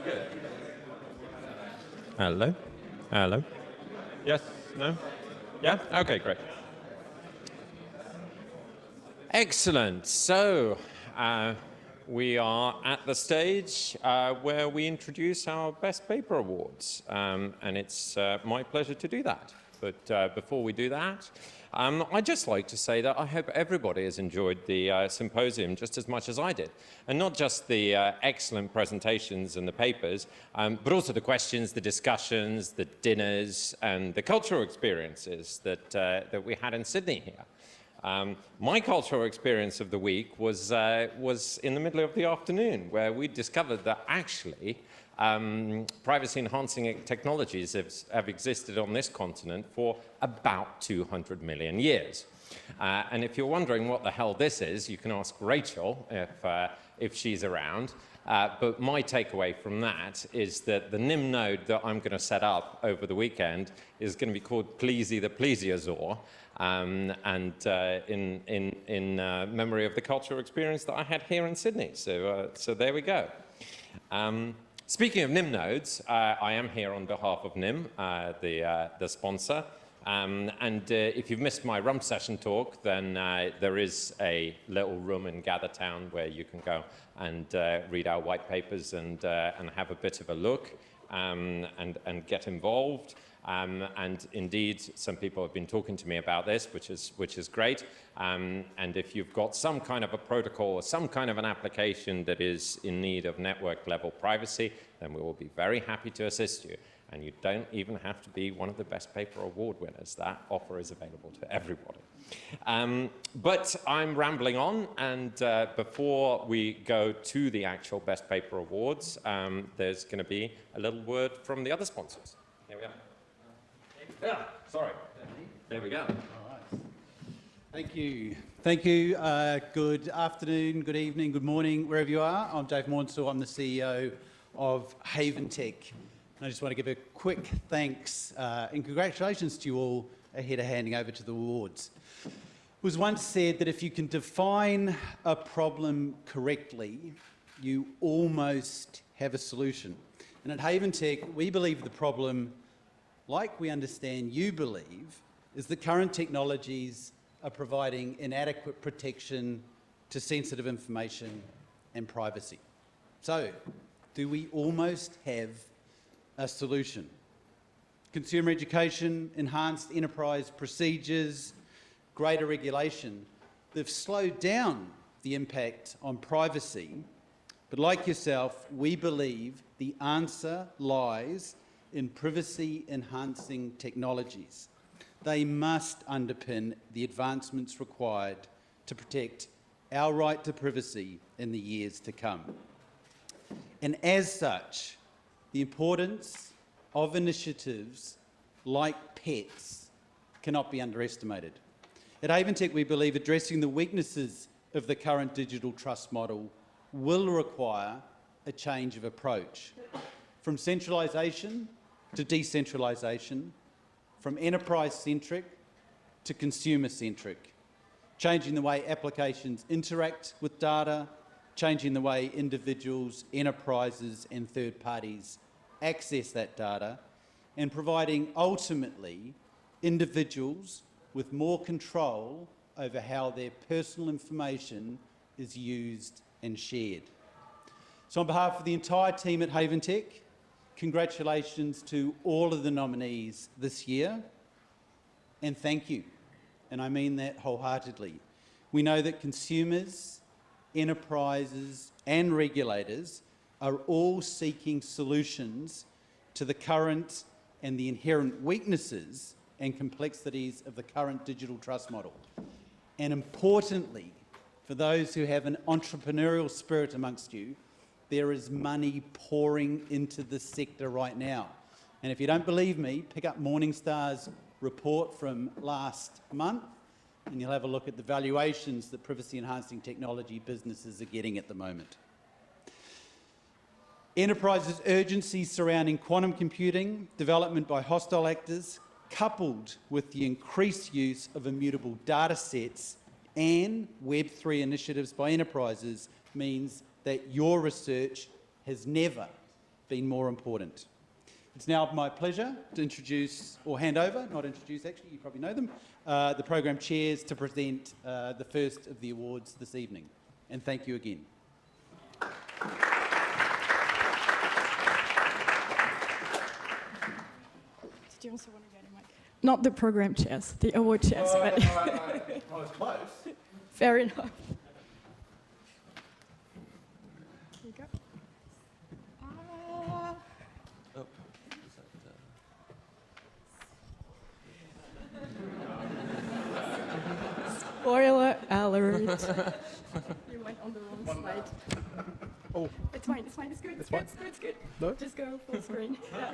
Good. Hello? Hello? Yes? No? Yeah? Okay, great. Excellent. So, we are at the stage where we introduce our Best Paper Awards, and it's my pleasure to do that. But before we do that, I'd just like to say that I hope everybody has enjoyed the symposium just as much as I did. And not just the excellent presentations and the papers, but also the questions, the discussions, the dinners, and the cultural experiences that we had in Sydney here. My cultural experience of the week was in the middle of the afternoon, where we discovered that actually privacy-enhancing technologies have existed on this continent for about 200 million years. And if you're wondering what the hell this is, you can ask Rachel if she's around. But my takeaway from that is that the NIM node that I'm going to set up over the weekend is going to be called Pleasy the Plesiosaur, and in memory of the cultural experience that I had here in Sydney. So there we go. Speaking of NIM nodes, I am here on behalf of NIM, the sponsor. And if you've missed my rum session talk, then there is a little room in Gathertown where you can go and read our white papers and have a bit of a look and get involved. And indeed, some people have been talking to me about this, which is great. And if you've got some kind of a protocol or some kind of an application that is in need of network-level privacy, then we will be very happy to assist you. And you don't even have to be one of the Best Paper Award winners. That offer is available to everybody. But I'm rambling on, and before we go to the actual Best Paper Awards, there's going to be a little word from the other sponsors. Here we are. Yeah, sorry. There we go. All right. Thank you. Thank you. Good afternoon, good evening, good morning, wherever you are. I'm Dave Mornsaw. I'm the CEO of Haventec. And I just want to give a quick thanks and congratulations to you all ahead of handing over to the awards. It was once said that if you can define a problem correctly, you almost have a solution. And at Haventec, we believe the problem, like we understand you believe, is that current technologies are providing inadequate protection to sensitive information and privacy. So, do we almost have a solution? Consumer education, enhanced enterprise procedures, greater regulation, they've slowed down the impact on privacy, but like yourself, we believe the answer lies in privacy-enhancing technologies. They must underpin the advancements required to protect our right to privacy in the years to come. And as such, the importance of initiatives like PETs cannot be underestimated. At Haventec, we believe addressing the weaknesses of the current digital trust model will require a change of approach, from centralisation to decentralisation, from enterprise-centric to consumer-centric, changing the way applications interact with data, changing the way individuals, enterprises and third parties access that data, and providing ultimately individuals with more control over how their personal information is used and shared. So on behalf of the entire team at Haventec, congratulations to all of the nominees this year, and thank you, and I mean that wholeheartedly. We know that consumers, enterprises and regulators are all seeking solutions to the current and the inherent weaknesses and complexities of the current digital trust model. And importantly, for those who have an entrepreneurial spirit amongst you, there is money pouring into this sector right now. And if you don't believe me, pick up Morningstar's report from last month and you'll have a look at the valuations that privacy-enhancing technology businesses are getting at the moment. Enterprises' urgency surrounding quantum computing, development by hostile actors, coupled with the increased use of immutable data sets and Web3 initiatives by enterprises, means that your research has never been more important. It's now my pleasure to introduce, or hand over, not introduce actually, you probably know them, the program chairs to present the first of the awards this evening. And thank you again. Did you also want to get a mic? Not the program chairs, the award chairs. But I was close. fair enough. Here you go. Spoiler alert. You went on the wrong slide. Oh. It's fine, it's good, It's fine. it's good. No? Just go full screen. No?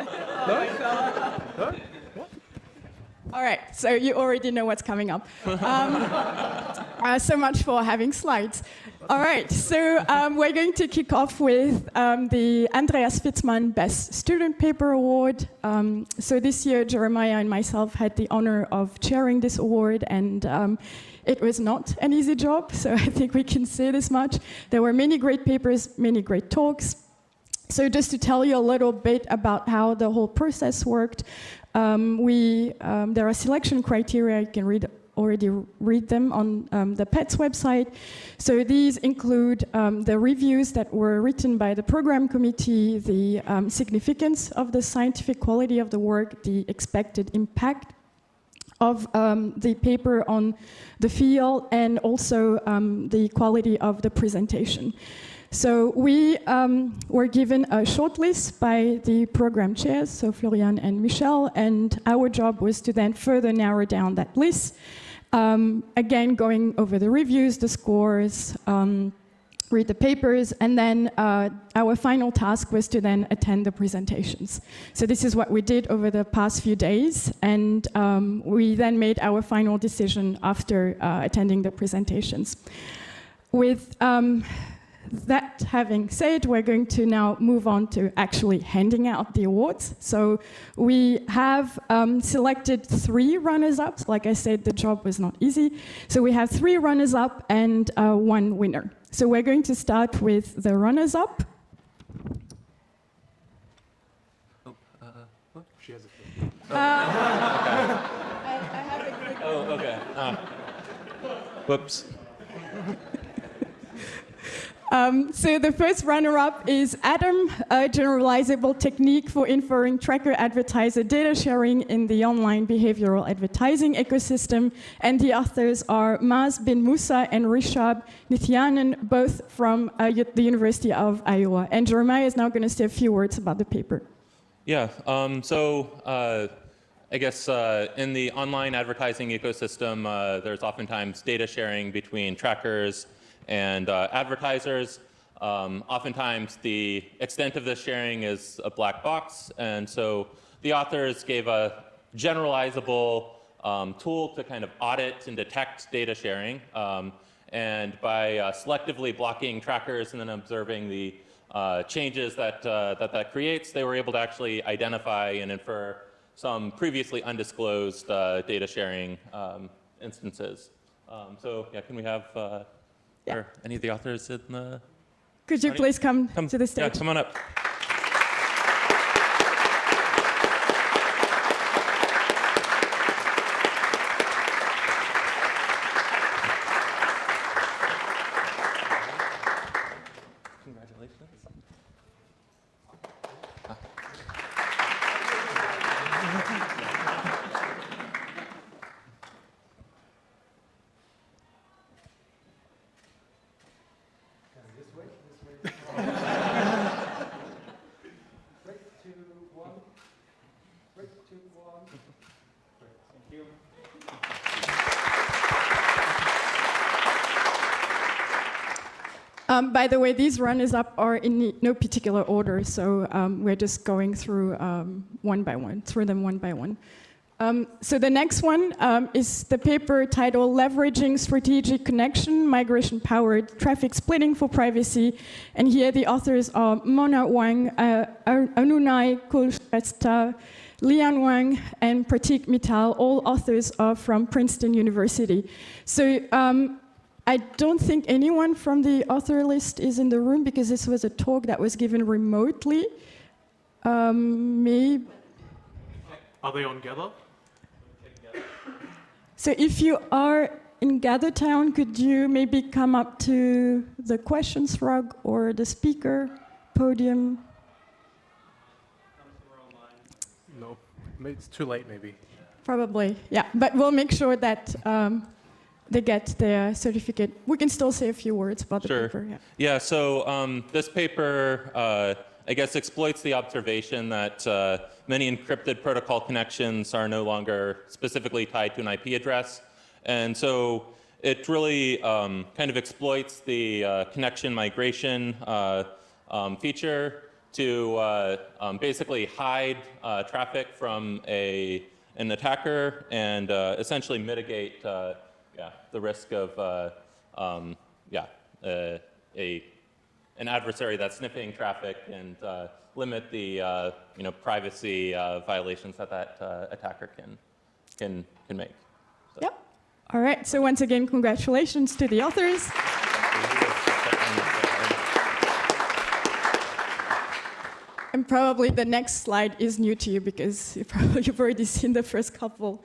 No? What? All right, so you already know what's coming up. So much for having slides. All right, so we're going to kick off with the Andreas Pfitzmann Best Student Paper Award. So this year, Jeremiah and myself had the honor of chairing this award, and it was not an easy job, so I think we can say this much. There were many great papers, many great talks. So just to tell you a little bit about how the whole process worked, there are selection criteria. You can already read them on the PETS website. So these include the reviews that were written by the program committee, the significance of the scientific quality of the work, the expected impact of the paper on the field, and also the quality of the presentation. So we were given a short list by the program chairs, so Florian and Michel, and our job was to then further narrow down that list. Again, going over the reviews, the scores, read the papers, and then our final task was to then attend the presentations. So this is what we did over the past few days, and we then made our final decision after attending the presentations. With that having said, we're going to now move on to actually handing out the awards. So we have selected 3 runners-ups. Like I said, the job was not easy. So we have 3 runners-up and 1 winner. So we're going to start with the runners-up. She has a I have a quick... Oh, okay. Whoops. So the first runner-up is Adam, a generalizable technique for inferring tracker advertiser data sharing in the online behavioral advertising ecosystem. And the authors are Maz bin Musa and Rishab Nithyanan, both from the University of Iowa. And Jeremiah is now going to say a few words about the paper. Yeah, I guess in the online advertising ecosystem, there's oftentimes data sharing between trackers and advertisers. Oftentimes the extent of this sharing is a black box, and so the authors gave a generalizable tool to kind of audit and detect data sharing, and by selectively blocking trackers and then observing the changes that creates, they were able to actually identify and infer some previously undisclosed data sharing instances. So yeah, can we have or any of the authors in the... Could you please come to the stage? Yeah, come on up. Congratulations. By the way, these runners-up are in no particular order, so we're just going through one by one. So the next one is the paper titled Leveraging Strategic Connection, Migration-Powered Traffic Splitting for Privacy. And here the authors are Mona Wang, Anunai Kulshrestha, Lian Wang, and Pratik Mittal. All authors are from Princeton University. So I don't think anyone from the author list is in the room because this was a talk that was given remotely. Maybe. Are they on Gather? So if you are in Gathertown, could you maybe come up to the questions rug or the speaker podium? No. It's too late, maybe. Probably, yeah. But we'll make sure that they get their certificate. We can still say a few words about the Sure. paper. Yeah. Yeah, so this paper, I guess, exploits the observation that many encrypted protocol connections are no longer specifically tied to an IP address. And so it really kind of exploits the connection migration feature to basically hide traffic from an attacker and essentially mitigate the risk of an adversary that's sniffing traffic and limit the privacy violations that attacker can make. So. Yep. All right. So once again, congratulations to the authors. And probably the next slide is new to you because you've already seen the first couple.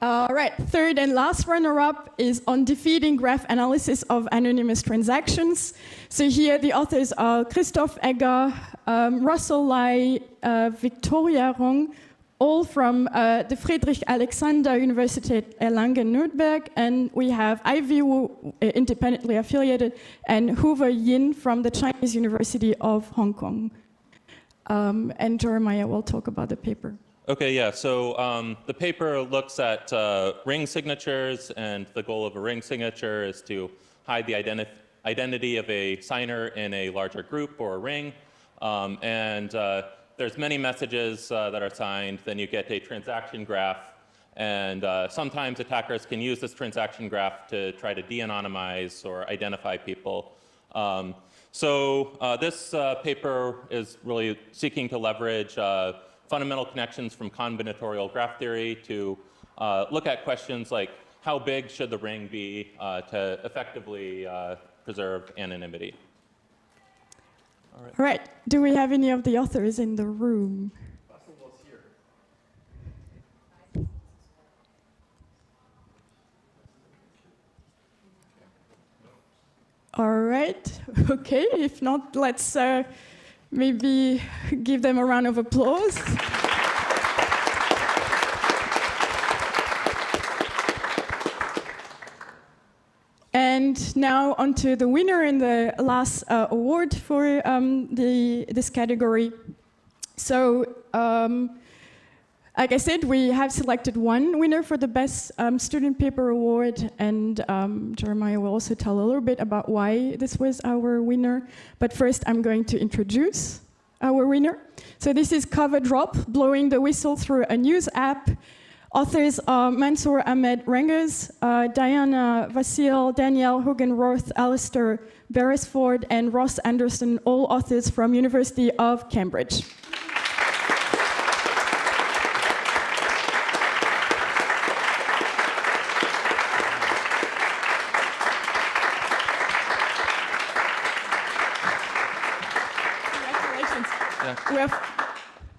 All right, third and last runner-up is on defeating graph analysis of anonymous transactions. So here the authors are Christoph Egger, Russell Lai, Victoria Rong, all from the Friedrich Alexander Universität Erlangen-Nürnberg, and we have Ivy Wu, independently affiliated, and Hoover Yin from the Chinese University of Hong Kong. And Jeremiah will talk about the paper. Okay, yeah, so the paper looks at ring signatures, and the goal of a ring signature is to hide the identity of a signer in a larger group or a ring. There's many messages that are signed, then you get a transaction graph, and sometimes attackers can use this transaction graph to try to de-anonymize or identify people. This paper is really seeking to leverage fundamental connections from combinatorial graph theory to look at questions like how big should the ring be to effectively preserve anonymity. All right. Do we have any of the authors in the room? All right. Okay. If not, let's maybe give them a round of applause. And now on to the winner in the last award for this category. So, like I said, we have selected one winner for the Best Student Paper Award, and Jeremiah will also tell a little bit about why this was our winner. But first, I'm going to introduce our winner. So this is Cover Drop, Blowing the Whistle Through a News App. Authors are Mansour Ahmed Rengers, Diana Vasil, Danielle Hogan-Roth, Alistair Beresford, and Ross Anderson, all authors from University of Cambridge.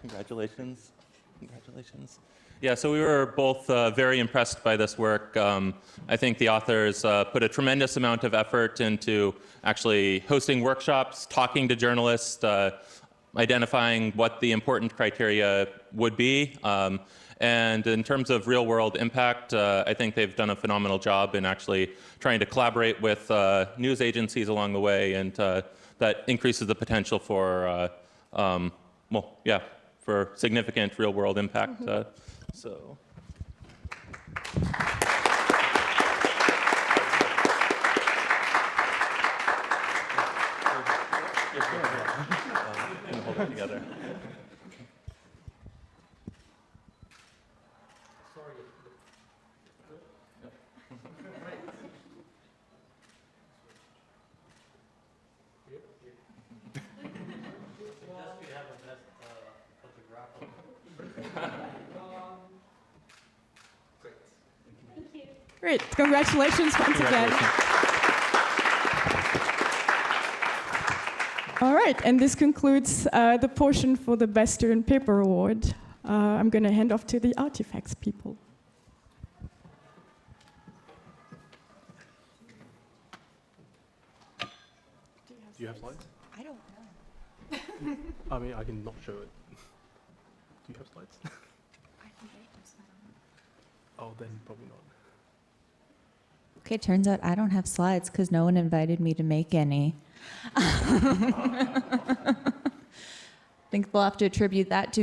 Congratulations. Congratulations. Yeah, so we were both very impressed by this work. I think the authors put a tremendous amount of effort into actually hosting workshops, talking to journalists, identifying what the important criteria would be. And in terms of real-world impact, I think they've done a phenomenal job in actually trying to collaborate with news agencies along the way, and that increases the potential for for significant real-world impact. So. Hold it together. Great, congratulations once again. All right, and this concludes the portion for the Best Student Paper Award. I'm going to hand off to the artifacts people. Do you have slides? I don't know. I mean, I can not show it. Do you have slides? I think I have some. Oh, then probably not. Okay, turns out I don't have slides because no one invited me to make any. I think we'll have to attribute that to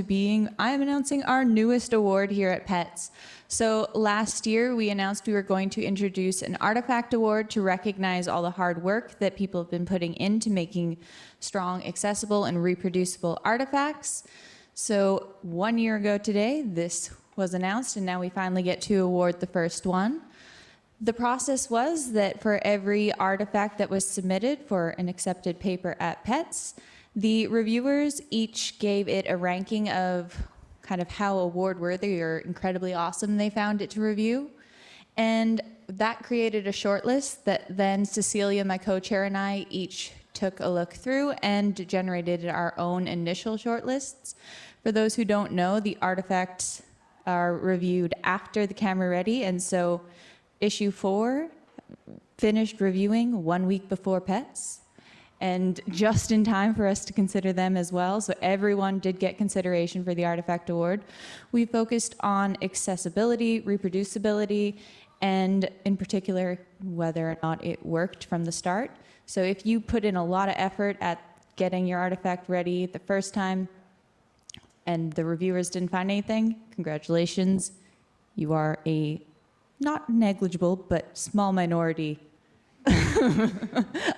I'm announcing our newest award here at PETS. So last year we announced we were going to introduce an artifact award to recognize all the hard work that people have been putting into making strong, accessible, and reproducible artifacts. So 1 year ago today, this was announced, and now we finally get to award the first one. The process was that for every artifact that was submitted for an accepted paper at PETS, the reviewers each gave it a ranking of kind of how award-worthy or incredibly awesome they found it to review. And that created a shortlist that then Cecilia, my co-chair, and I each took a look through and generated our own initial shortlists. For those who don't know, the artifacts are reviewed after the camera ready, and so issue 4 finished reviewing 1 week before PETS, and just in time for us to consider them as well. So everyone did get consideration for the Artifact Award. We focused on accessibility, reproducibility, and in particular, whether or not it worked from the start. So if you put in a lot of effort at getting your artifact ready the first time and the reviewers didn't find anything, congratulations. You are a not negligible, but small minority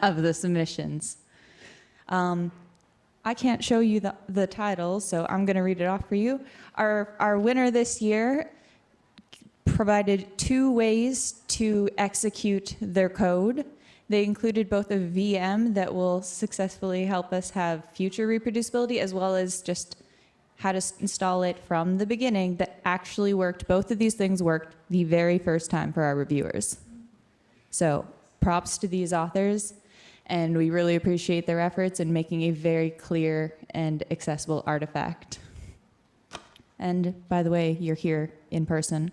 of the submissions. I can't show you the title, so I'm going to read it off for you. Our winner this year provided 2 ways to execute their code. They included both a VM that will successfully help us have future reproducibility, as well as just how to install it from the beginning that actually worked. Both of these things worked the very first time for our reviewers. So props to these authors, and we really appreciate their efforts in making a very clear and accessible artifact. And by the way, you're here in person.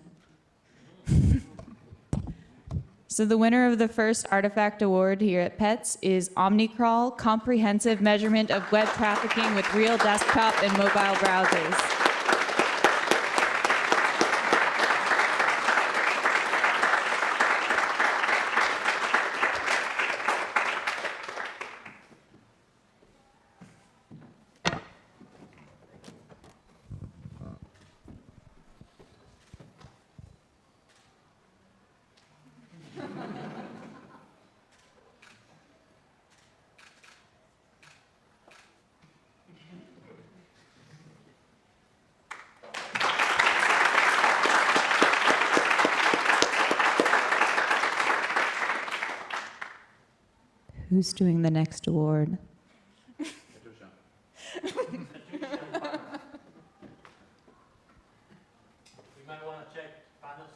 So the winner of the first Artifact Award here at PETS is OmniCrawl, Comprehensive Measurement of Web Trafficking with Real Desktop and Mobile Browsers. Who's doing the next award? You might want to check panels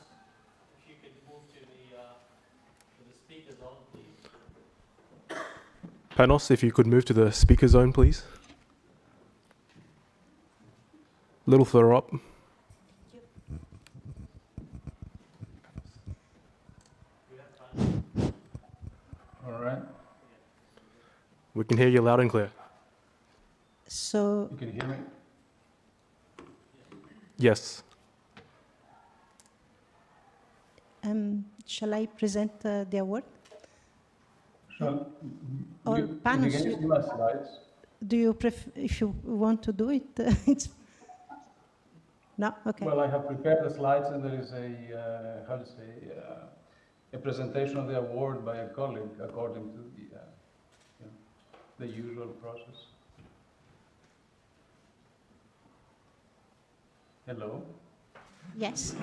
if you could move to the speaker zone, please. Panos, if you could move to the speaker zone, please. A little further up. All right. We can hear you loud and clear. So you can hear me? Yes. Shall I present the award? So, Or you Panos, can see my slides? do you if you want to do it? It's no, okay. Well, I have prepared the slides, and there is a how to say a presentation of the award by a colleague according to the usual process. Hello. Yes.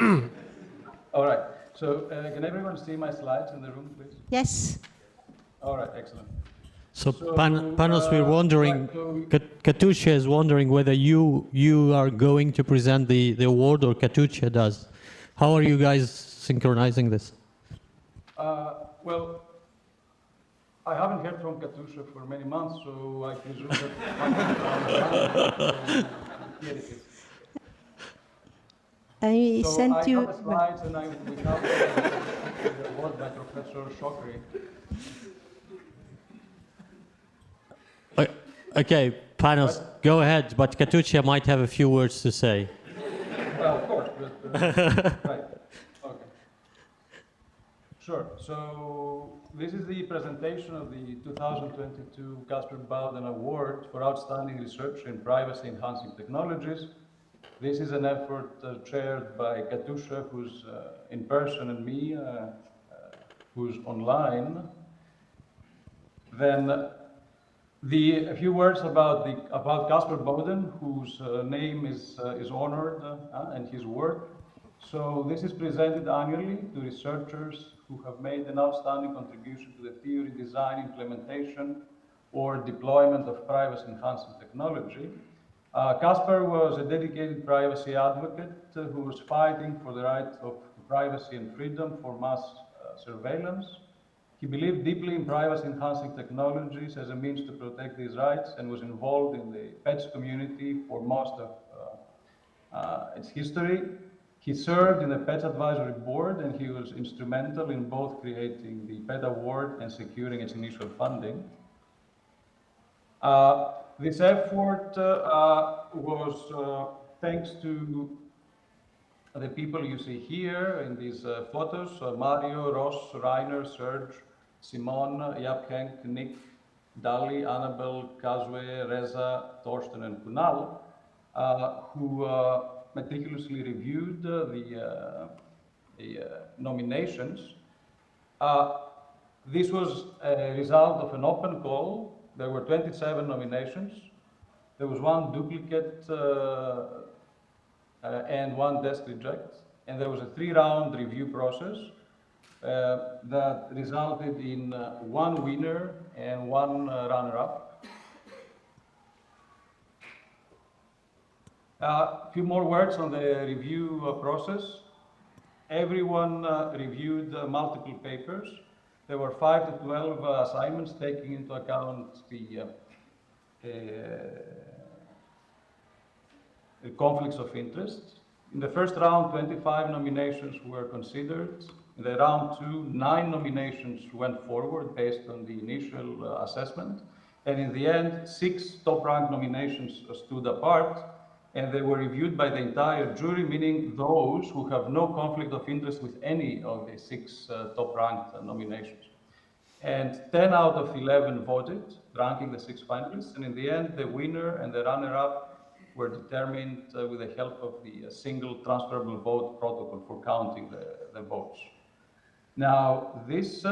All right. So can everyone see my slides in the room, please? Yes. All right. Excellent. So, So, Panos, we're wondering, right, so Katusha is wondering whether you are going to present the award or Katusha does. How are you guys synchronizing this? well, I haven't heard from Katusha for many months, so I presume that here it is. I So sent I you. have the slides and we have the award by Professor Shokri. Okay, panels, go ahead, but Katusha might have a few words to say. Well, of course, but, right, okay. Sure, so this is the presentation of the 2022 Casper Bowen Award for Outstanding Research in Privacy-Enhancing Technologies. This is an effort chaired by Katusha, who's in person, and me, who's online. Then a few words about Casper Bowen, whose name is honored and his work. So this is presented annually to researchers who have made an outstanding contribution to the theory, design, implementation, or deployment of privacy-enhancing technology. Casper was a dedicated privacy advocate who was fighting for the right of privacy and freedom for mass surveillance. He believed deeply in privacy-enhancing technologies as a means to protect these rights and was involved in the pets community for most of its history. He served in the Pets Advisory Board, and he was instrumental in both creating the Pet Award and securing its initial funding. This effort was thanks to the people you see here in these photos, Mario, Ross, Rainer, Serge, Simon, Jaap Henk, Nick, Dali, Annabelle, Kazwe, Reza, Torsten, and Kunal, who meticulously reviewed the nominations. This was a result of an open call. There were 27 nominations. There was one duplicate and one desk reject. And there was a 3-round review process that resulted in one winner and one runner-up. A few more words on the review process. Everyone reviewed multiple papers. There were 5 to 12 assignments taking into account the conflicts of interest. In the first round, 25 nominations were considered. In the round 2, 9 nominations went forward based on the initial assessment. And in the end, 6 top-ranked nominations stood apart, and they were reviewed by the entire jury, meaning those who have no conflict of interest with any of the 6 top-ranked nominations. And 10 out of 11 voted, ranking the 6 finalists, and in the end, the winner and the runner-up were determined with the help of the single transferable vote protocol for counting the votes. Now, this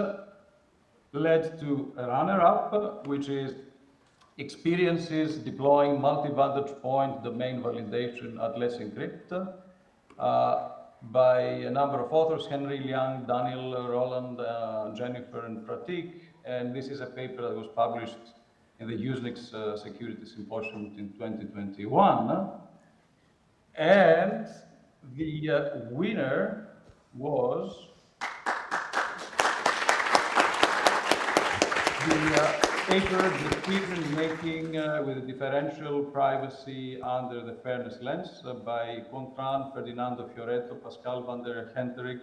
led to a runner-up, which is experiences deploying multi-vantage point domain validation at Let's Encrypt by a number of authors, Henry, Liang, Daniel, Roland, Jennifer, and Pratik. And this is a paper that was published in the Usenix Security Symposium in 2021. And the winner was the paper Decision-Making with a Differential Privacy Under the Fairness Lens by Contran, Ferdinando Fioretto, Pascal van der Henterik,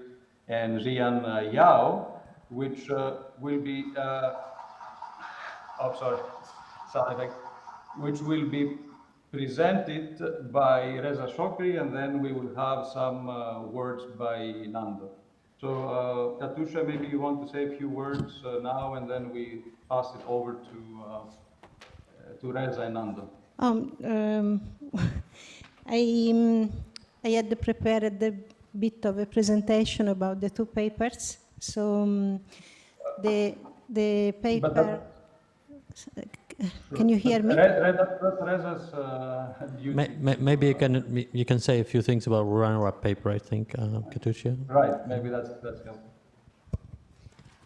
and Rian Yao, which will be, which will be presented by Reza Shokri, and then we will have some words by Nando. So, Katusha, maybe you want to say a few words now, and then we pass it over to Reza and Nando. I had prepared a bit of a presentation about the 2 papers. So the paper. Can you hear me? Reza's duty. Maybe you can say a few things about runner-up paper, I think, Katusha. Right, maybe that's helpful.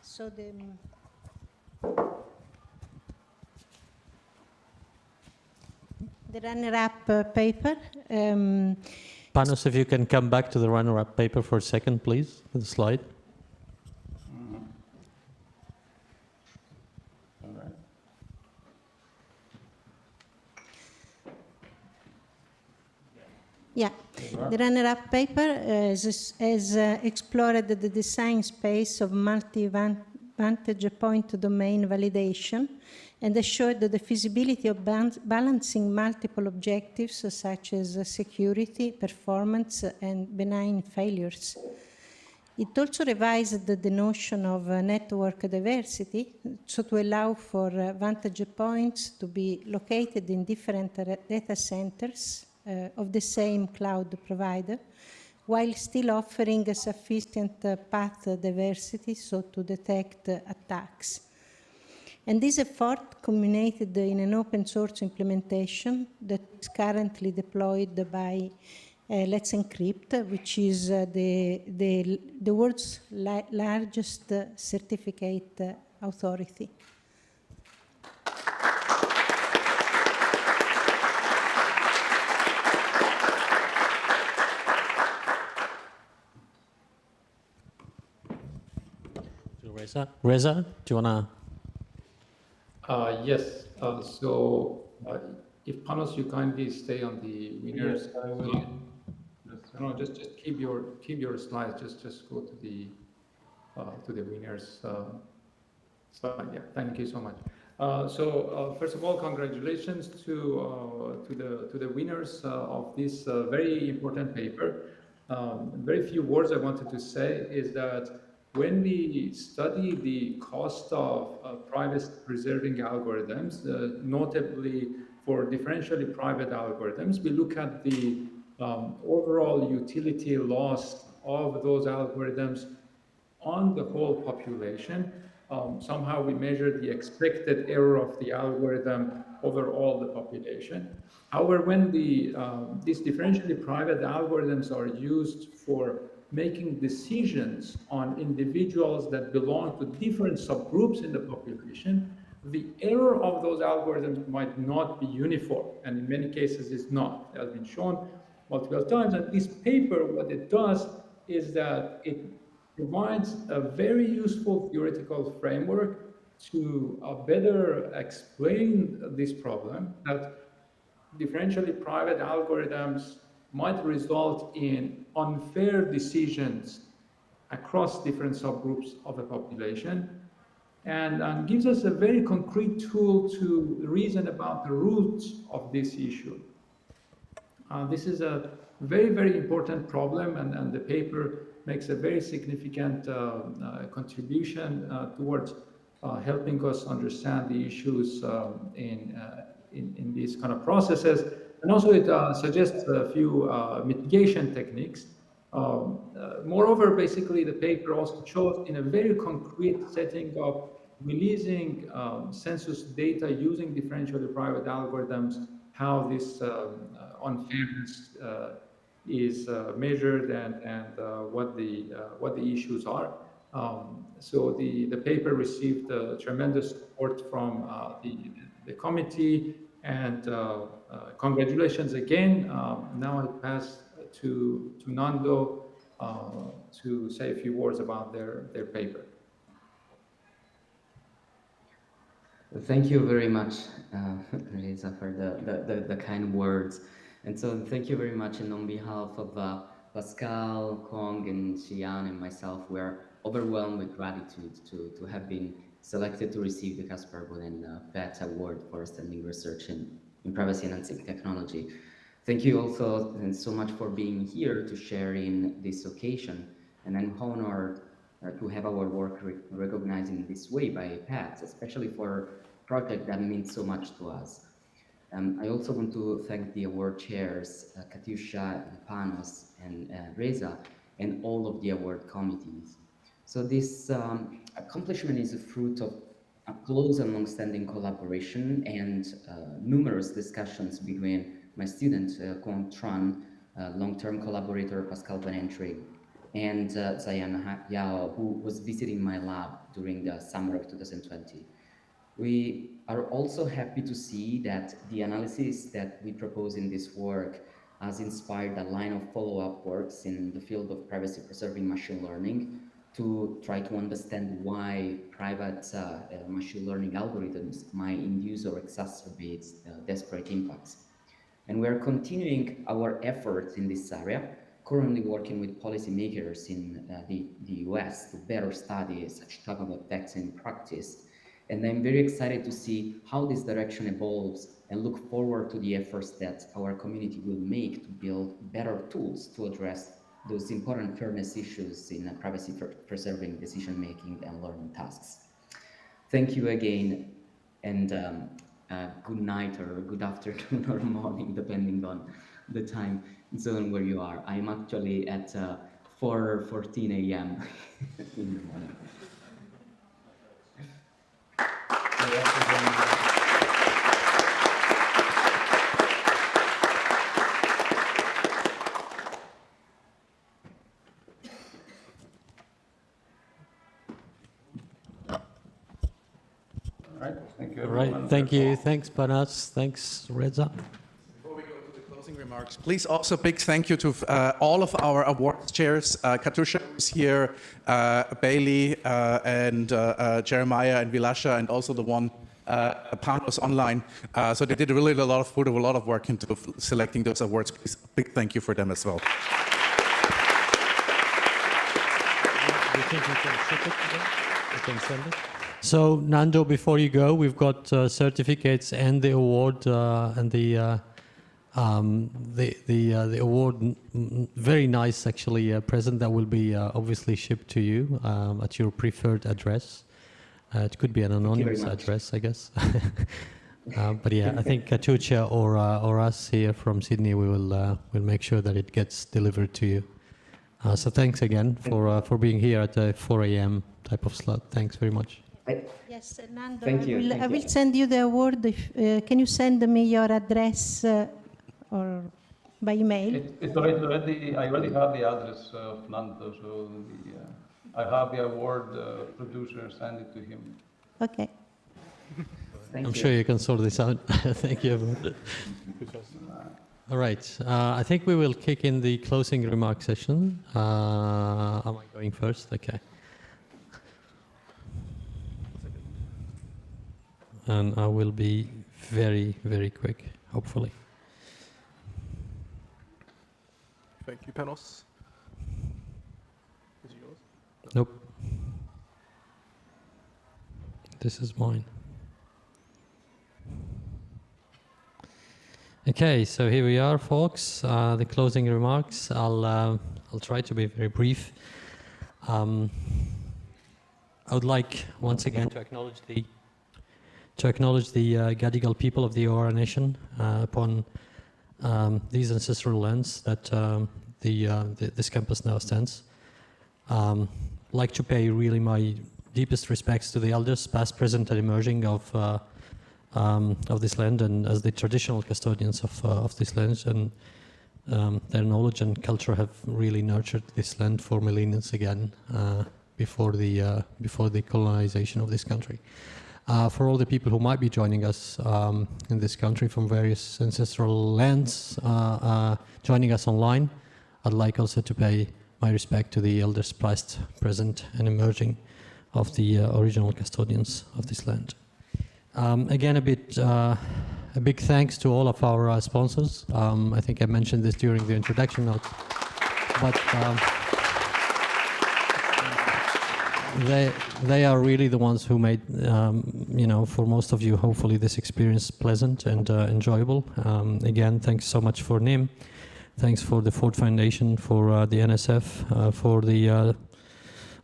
So the runner-up paper. Panos, if you can come back to the runner-up paper for a second, please, with the slide. Yeah, the runner-up paper has explored the design space of multi-vantage point domain validation and has showed the feasibility of balancing multiple objectives such as security, performance, and benign failures. It also revised the notion of network diversity, so to allow for vantage points to be located in different data centers of the same cloud provider, while still offering a sufficient path diversity, so to detect attacks. And this effort culminated in an open source implementation that is currently deployed by Let's Encrypt, which is the world's largest certificate authority. Reza, do you want Yes. If Panos, you kindly stay on the winners. Yes, I will. No, just keep your slides. Just go to the winners slide. Yeah. Thank you so much. First of all, congratulations to the winners of this very important paper. Very few words I wanted to say is that when we study the cost of privacy preserving algorithms, notably for differentially private algorithms, we look at the overall utility loss of those algorithms on the whole population. Somehow we measure the expected error of the algorithm over all the population. However, when these differentially private algorithms are used for making decisions on individuals that belong to different subgroups in the population, the error of those algorithms might not be uniform, and in many cases is not. It has been shown multiple times, and this paper, what it does is that it provides a very useful theoretical framework to better explain this problem, that differentially private algorithms might result in unfair decisions across different subgroups of the population, and gives us a very concrete tool to reason about the roots of this issue. This is a very, very important problem, and the paper makes a very significant contribution towards helping us understand the issues in these kind of processes. And also it suggests a few mitigation techniques. Moreover, basically the paper also shows in a very concrete setting of releasing census data using differentially private algorithms, how this unfairness is measured and what the issues are. So the paper received tremendous support from the committee, and congratulations again. Now I pass to Nando to say a few words about their paper. Thank you very much, Lisa, for the kind words. And so thank you very much. And on behalf of Pascal, Kong, and Xian, and myself, we are overwhelmed with gratitude to have been selected to receive the Casper Bowen PET Award for outstanding research in privacy enhancing technology. Thank you also and so much for being here to share in this occasion. And I'm honored to have our work recognized in this way by PET, especially for a project that means so much to us. I also want to thank the award chairs, Katyusha, and Panos, and Reza, and all of the award committees. So this accomplishment is a fruit of a close and long-standing collaboration and numerous discussions between my student, Kwon Tran, long-term collaborator, Pascal Vanentry, and Zayan Yao, who was visiting my lab during the summer of 2020. We are also happy to see that the analysis that we propose in this work has inspired a line of follow-up works in the field of privacy-preserving machine learning to try to understand why private machine learning algorithms might induce or exacerbate desperate impacts. And we are continuing our efforts in this area, currently working with policymakers in the US to better study such type of effects in practice. And I'm very excited to see how this direction evolves and look forward to the efforts that our community will make to build better tools to address those important fairness issues in privacy-preserving decision-making and learning tasks. Thank you again, and good night or good afternoon or morning, depending on the time zone where you are. I'm actually at 4:14 a.m. in the morning. Thank you, All everyone. right, thank you. Thanks, Panas. Thanks, Reza. Before we go to the closing remarks, please also big thank you to all of our awards chairs. Katusha is here, Bailey, and Jeremiah and Vilasha, and also the one Panos online. So they did really put a lot of work into selecting those awards. Please, big thank you for them as well. Do you think we can ship it today? We can send it? So, Nando, before you go, we've got certificates and the award and the award, very nice actually present that will be obviously shipped to you at your preferred address. It could be an anonymous address, I guess. But yeah, I think Katucha or us here from Sydney, we'll make sure that it gets delivered to you. So thanks again for being here at a 4 a.m. type of slot. Thanks very much. Yes, Nando, Thank you. I will send you the award. Can you send me your address or by email? It's already, I already have the address of Nando, so I have the award producer send it to him. Okay. I'm sure you can sort this out. Thank you, everyone. All right. I think we will kick in the closing remark session. Am I going first? Okay. And I will be very, very quick, hopefully. Thank you, Panos. Is it yours? Nope. This is mine. Okay, so here we are, folks. The closing remarks. I'll try to be very brief. I would like once again to acknowledge the Gadigal people of the Eora Nation upon these ancestral lands that this campus now stands. Like to pay really my deepest respects to the elders, past, present, and emerging of this land, and as the traditional custodians of this land, and their knowledge and culture have really nurtured this land for millennia again before the colonization of this country. For all the people who might be joining us in this country from various ancestral lands, joining us online, I'd like also to pay my respect to the elders past, present, and emerging of the original custodians of this land. Again, a big thanks to all of our sponsors. I think I mentioned this during the introduction notes, but they are really the ones who made, for most of you, hopefully this experience pleasant and enjoyable. Again, thanks so much for NIM. Thanks for the Ford Foundation, for the NSF, for the,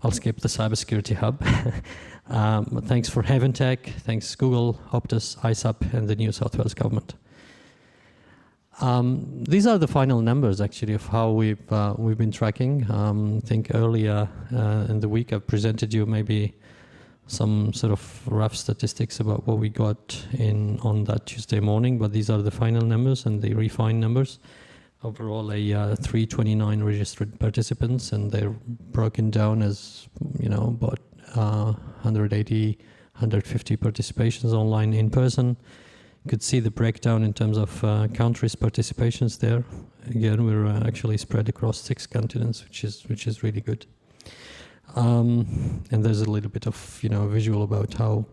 I'll skip the Cybersecurity Hub. Thanks for Haventec, thanks Google, Optus, ISAP, and the New South Wales government. These are the final numbers, actually, of how we've been tracking. I think earlier in the week I've presented you maybe some sort of rough statistics about what we got on that Tuesday morning, but these are the final numbers and the refined numbers. Overall, 329 registered participants, and they're broken down as, about 180, 150 participations online in person. You could see the breakdown in terms of countries' participations there. Again, we're actually spread across 6 continents, which is really good. And there's a little bit of visual about how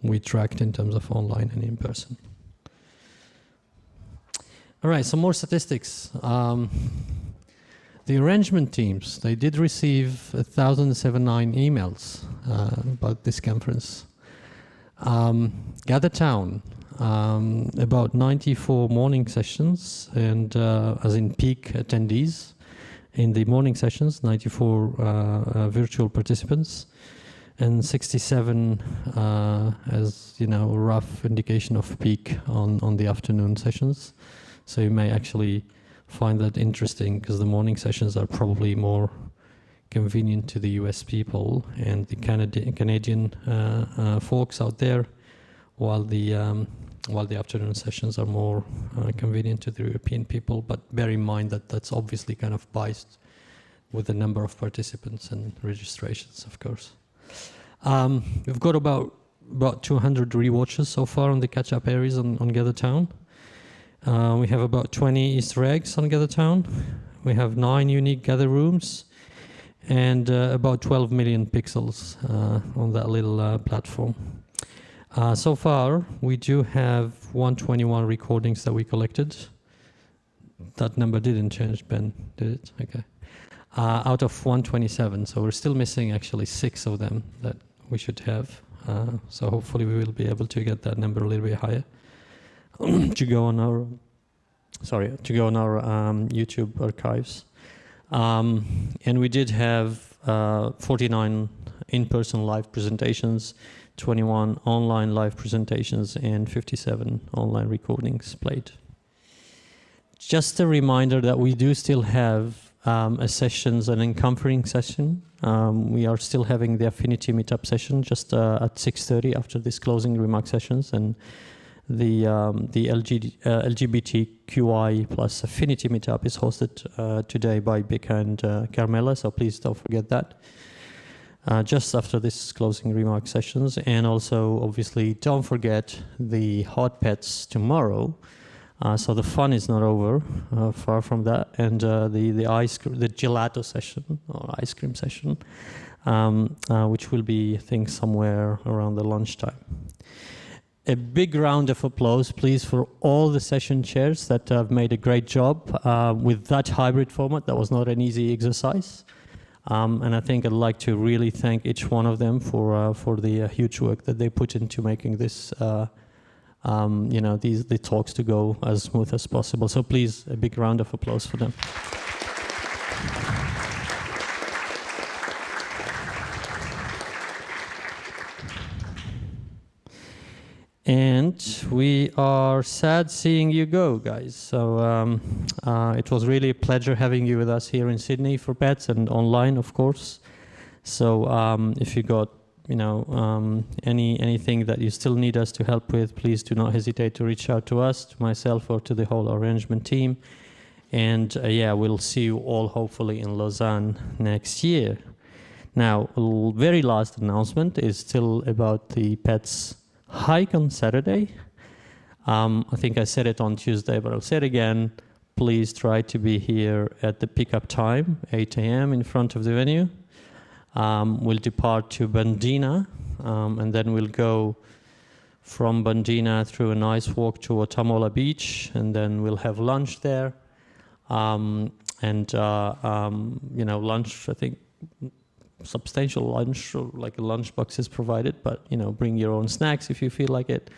we tracked in terms of online and in person. All right, some more statistics. The arrangement teams, they did receive 1,079 emails about this conference. Gather Town, about 94 morning sessions, and as in peak attendees in the morning sessions, 94 virtual participants, and 67 as a rough indication of peak on the afternoon sessions. So you may actually find that interesting because the morning sessions are probably more convenient to the US people and the Canadian folks out there, while the afternoon sessions are more convenient to the European people. But bear in mind that that's obviously kind of biased with the number of participants and registrations, of course. We've got about 200 rewatches so far on the catch-up areas on Gather Town. We have about 20 Easter eggs on Gather Town. We have 9 unique gather rooms and about 12 million pixels on that little platform. So far, we do have 121 recordings that we collected. That number didn't change, Ben, did it? Okay. Out of 127, so we're still missing actually 6 of them that we should have. So hopefully we will be able to get that number a little bit higher. to go on our YouTube archives. And we did have 49 in-person live presentations, 21 online live presentations, and 57 online recordings played. Just a reminder that we do still have an encountering session. We are still having the Affinity Meetup session just at 6:30 after these closing remark sessions, and the LGBTQI plus Affinity Meetup is hosted today by Bika and Carmela, so please don't forget that. Just after this closing remark sessions, and also obviously don't forget the hot pets tomorrow. So the fun is not over, far from that, and the gelato session or ice cream session, which will be I think somewhere around the lunchtime. A big round of applause, please, for all the session chairs that have made a great job with that hybrid format. That was not an easy exercise. And I think I'd like to really thank each one of them for the huge work that they put into making this, the talks to go as smooth as possible. So please, a big round of applause for them. And we are sad seeing you go, guys. So it was really a pleasure having you with us here in Sydney for pets and online, of course. So if you got, anything that you still need us to help with, please do not hesitate to reach out to us, to myself, or to the whole arrangement team. And we'll see you all hopefully in Lausanne next year. Now, very last announcement is still about the pets hike on Saturday. I think I said it on Tuesday, but I'll say it again. Please try to be here at the pickup time, 8 a.m. in front of the venue. We'll depart to Bandina, and then we'll go from Bandina through a nice walk to Otamola Beach, and then we'll have lunch there. Lunch, I think, substantial lunch, or like a lunchbox is provided, but bring your own snacks if you feel like it.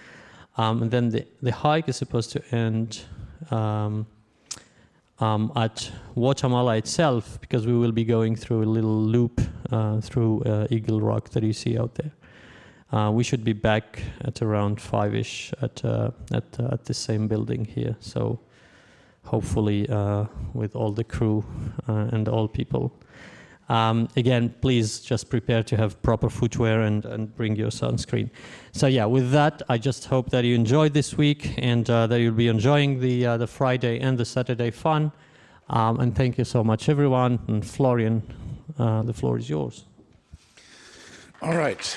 And then the hike is supposed to end at Guatemala itself, because we will be going through a little loop through Eagle Rock that you see out there. We should be back at around 5-ish at the same building here. So hopefully with all the crew and all people. Again, please just prepare to have proper footwear and bring your sunscreen. So with that, I just hope that you enjoyed this week and that you'll be enjoying the Friday and the Saturday fun. And thank you so much, everyone. And Florian, the floor is yours. All right.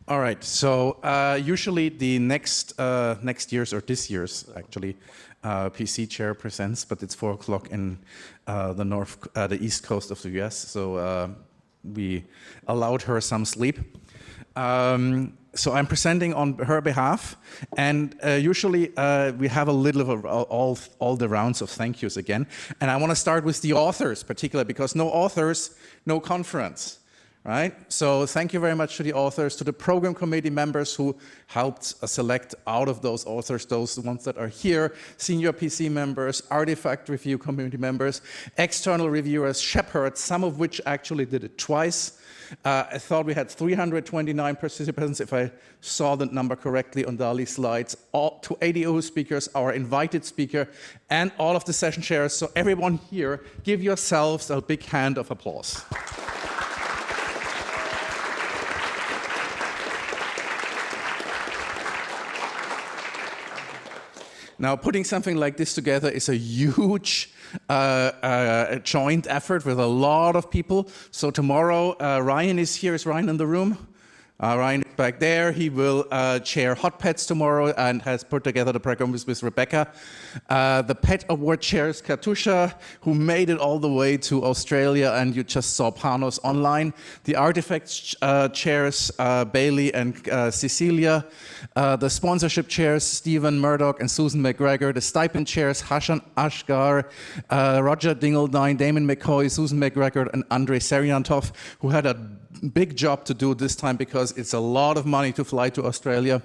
All right, so usually the next year's, or this year's actually, PC chair presents, but it's 4 o'clock in the east coast of the US, so we allowed her some sleep. So I'm presenting on her behalf, and usually we have a little of all the rounds of thank yous again. And I want to start with the authors, particularly because no authors, no conference, right? So thank you very much to the authors, to the program committee members who helped select out of those authors, those ones that are here, senior PC members, artifact review community members, external reviewers, shepherds, some of which actually did it twice. I thought we had 329 participants, if I saw the number correctly on Dali's slides, all to ADO speakers, our invited speaker, and all of the session chairs. So everyone here, give yourselves a big hand of applause. Now, putting something like this together is a huge joint effort with a lot of people. So tomorrow, Ryan is here. Is Ryan in the room? Ryan is back there. He will chair Hot Pets tomorrow and has put together the program with Rebecca. The Pet Award chairs Katusha, who made it all the way to Australia, and you just saw Panos online. The Artifacts chairs Bailey and Cecilia. The sponsorship chairs Stephen Murdoch and Susan McGregor. The stipend chairs Hashan Ashgar, Roger Dingledine, Damon McCoy, Susan McGregor, and Andrei Seriantov, who had a big job to do this time because it's a lot of money to fly to Australia.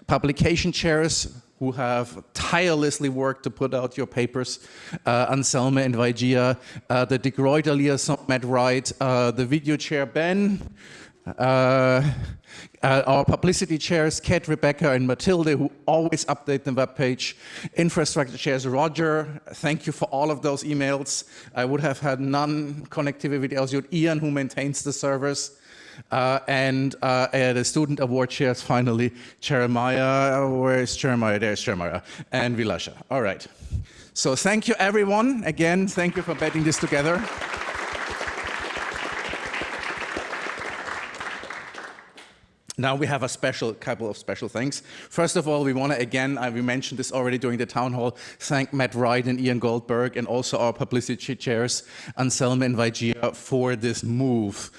Publication chairs who have tirelessly worked to put out your papers, Anselme and Vaigia, the De Gruyter liaison, Matt Wright, the video chair, Ben, our publicity chairs, Kat, Rebecca, and Matilde, who always update the webpage. Infrastructure chairs, Roger, thank you for all of those emails. I would have had none connectivity with you. Ian, who maintains the servers. And the student award chairs, finally, Jeremiah. Where is Jeremiah? There's Jeremiah. And Vilasha. All right. So thank you, everyone. Again, thank you for putting this together. Now we have a couple of special things. First of all, we want to, again, we mentioned this already during the town hall, thank Matt Wright and Ian Goldberg and also our publicity chairs, Anselme and Vaigia, for this move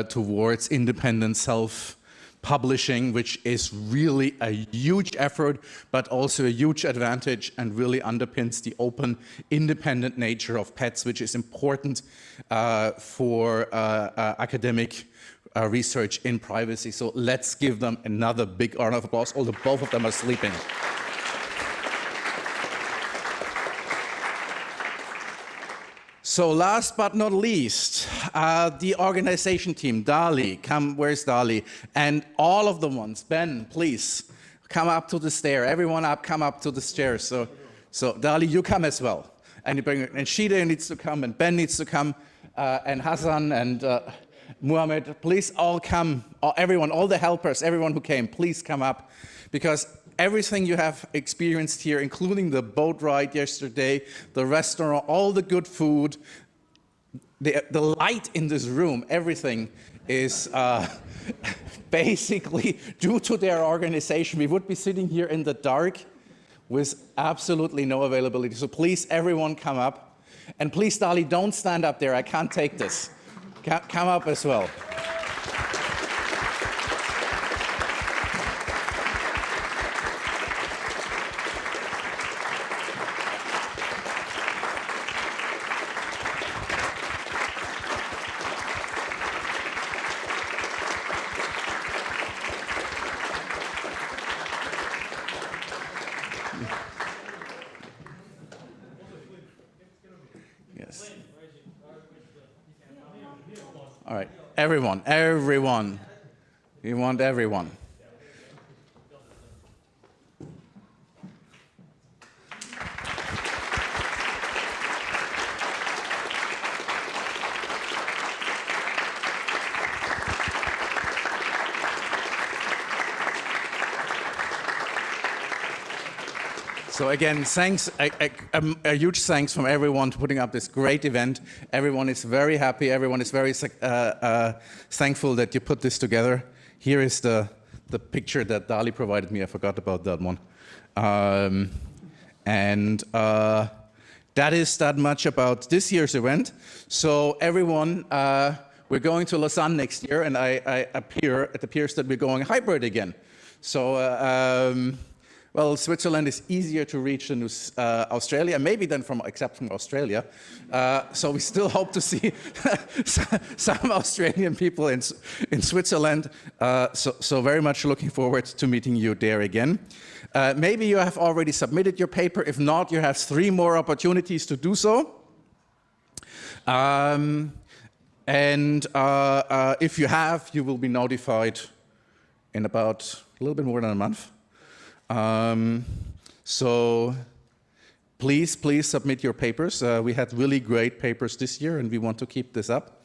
towards independent self-publishing, which is really a huge effort, but also a huge advantage and really underpins the open, independent nature of PETS, which is important for academic research in privacy. So let's give them another big round of applause, although both of them are sleeping. So last but not least, the organization team, Dali, where's Dali? And all of the ones, Ben, please, come up to the stair. Everyone up, come up to the stairs. So Dali, you come as well. And Shida needs to come, and Ben needs to come, and Hassan, and Muhammad, please all come, everyone, all the helpers, everyone who came, please come up, because everything you have experienced here, including the boat ride yesterday, the restaurant, all the good food, the light in this room, everything is basically due to their organization. We would be sitting here in the dark with absolutely no availability. So please, everyone come up. And please, Dali, don't stand up there. I can't take this. Come up as well. Yes. All right, everyone. We want everyone. So again, thanks, a huge thanks from everyone for putting up this great event. Everyone is very happy. Everyone is very thankful that you put this together. Here is the picture that Dali provided me. I forgot about that one. That is that much about this year's event. So everyone, we're going to Lausanne next year, and it appears that we're going hybrid again. So, well, Switzerland is easier to reach than Australia, maybe then except from Australia. So we still hope to see some Australian people in Switzerland. So very much looking forward to meeting you there again. Maybe you have already submitted your paper. If not, you have 3 more opportunities to do so. If you have, you will be notified in about a little bit more than a month. So please submit your papers. We had really great papers this year, and we want to keep this up.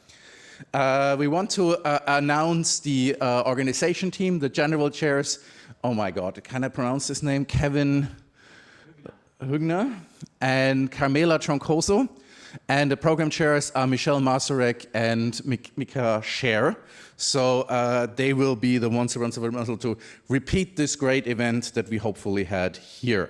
We want to announce the organization team, the general chairs. Oh my God, can I pronounce his name? Kevin Hügner and Carmela Troncoso. And the program chairs are Michelle Masurek and Mika Scher. So they will be the ones responsible to repeat this great event that we hopefully had here.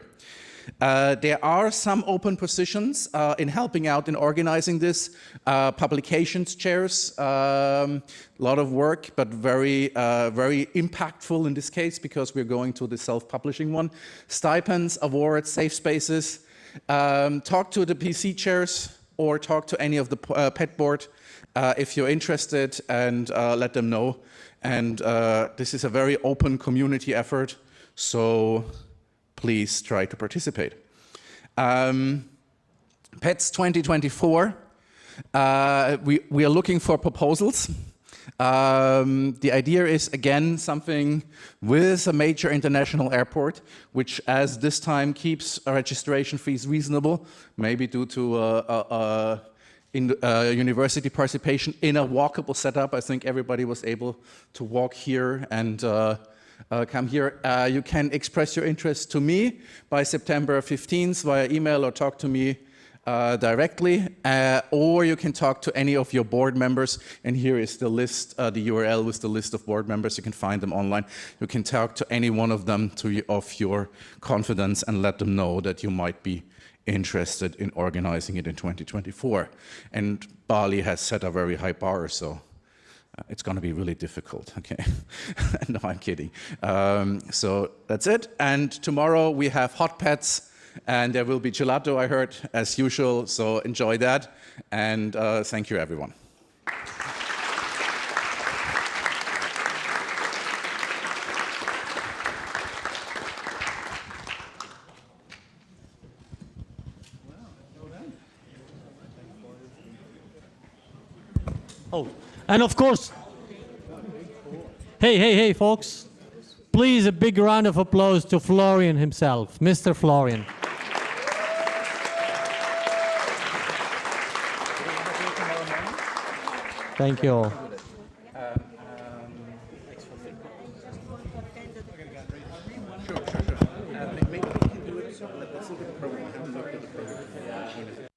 There are some open positions in helping out in organizing this. Publications chairs, a lot of work, but very impactful in this case because we're going to the self-publishing one. Stipends, awards, safe spaces. Talk to the PC chairs or talk to any of the PET board if you're interested and let them know. And this is a very open community effort, so please try to participate. PETS 2024, we are looking for proposals. The idea is, again, something with a major international airport, which as this time keeps registration fees reasonable, maybe due to university participation in a walkable setup. I think everybody was able to walk here and come here. You can express your interest to me by September 15th via email or talk to me directly, or you can talk to any of your board members, and here is the list, the URL with the list of board members. You can find them online. You can talk to any one of them of your confidence and let them know that you might be interested in organizing it in 2024. And Bali has set a very high bar, so it's going to be really difficult, okay? No, I'm kidding. So that's it. And tomorrow we have hot pets, and there will be gelato, I heard, as usual, so enjoy that. And thank you, everyone. Oh, and of course, hey, folks, please a big round of applause to Florian himself, Mr. Florian. Thank you all. Sure. Maybe we can do it so that that's a good program. I haven't looked at the program.